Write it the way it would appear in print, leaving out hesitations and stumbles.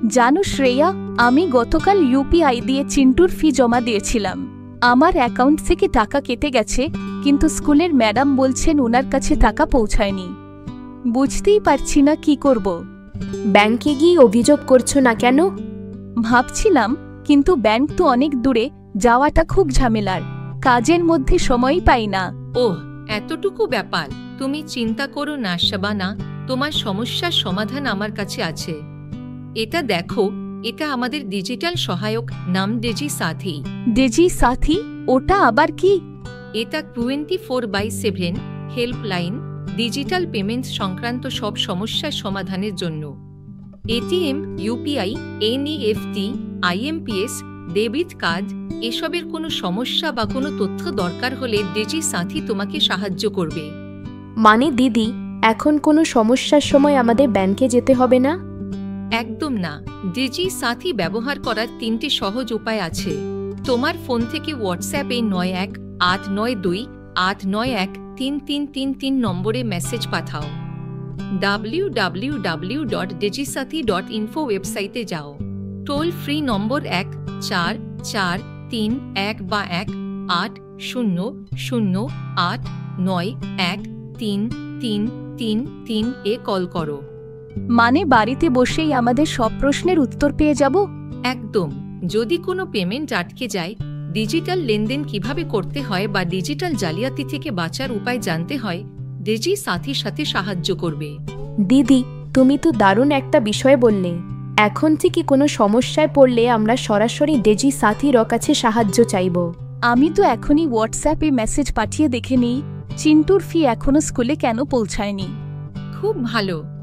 জানো শ্রেয়া, আমি গতকাল ইউপিআই দিয়ে চিন্টুর ফি জমা দিয়েছিলাম। আমার অ্যাকাউন্ট থেকে টাকা কেটে গেছে, কিন্তু স্কুলের ম্যাডাম বলছেন ওনার কাছে টাকা পৌঁছায়নি। বুঝতেই পারছি না কি করব। ব্যাংকে গিয়ে অভিযোগ করছো না কেন? ভাবছিলাম, কিন্তু ব্যাংক তো অনেক দূরে, যাওয়াটা খুব ঝামেলার। কাজের মধ্যে সময়ই পাই না। ওহ, এতটুকু ব্যাপার। তুমি চিন্তা করো না শাবানা, তোমার সমস্যার সমাধান আমার কাছে আছে। এটা দেখো, এটা আমাদের ডিজিটাল সহায়ক, নাম ডিজি সাথী। ডিজি সাথী? ওটা আবার কি? এটা 24/7 হেল্পলাইন, ডিজিটাল পেমেন্ট সংক্রান্ত সব সমস্যার সমাধানের জন্য। ATM, UPI, NEFT, IMPS, debit card, এসবের কোনো সমস্যা বা কোনো তথ্য দরকার হলে ডিজি সাথী তোমাকে সাহায্য করবে। মানে দিদি, এখন কোনো সমস্যার সময় আমাদের ব্যাংকে যেতে হবে না? একদম না। ডিজি সাথী ব্যবহার করার 3টি সহজ উপায় আছে। তোমার ফোন থেকে হোয়াটসঅ্যাপে 918928913333 নম্বরে মেসেজ পাঠাও। www.digisathi.info ওয়েবসাইটে যাও। টোল ফ্রি নম্বর 1443 বা 1800891333 এ কল করো। মানে বাড়িতে বসেই আমাদের সব প্রশ্নের উত্তর পেয়ে যাব? একদম। যদি কোনো পেমেন্ট আটকে যায়, ডিজিটাল লেনদেন কিভাবে করতে হয় বা ডিজিটাল জালিয়াতি থেকে বাঁচার উপায় জানতে হয়, ডিজি সাথীর সাথে সাহায্য করবে। দিদি, তুমি তো দারুণ একটা বিষয় বললে। এখন থেকে কোনো সমস্যায় পড়লে আমরা সরাসরি ডিজি সাথীর কাছে সাহায্য চাইব। আমি তো এখনই হোয়াটসঅ্যাপে মেসেজ পাঠিয়ে দেখে নিই চিন্টুর ফি এখনো স্কুলে কেন পৌঁছায়নি। খুব ভালো।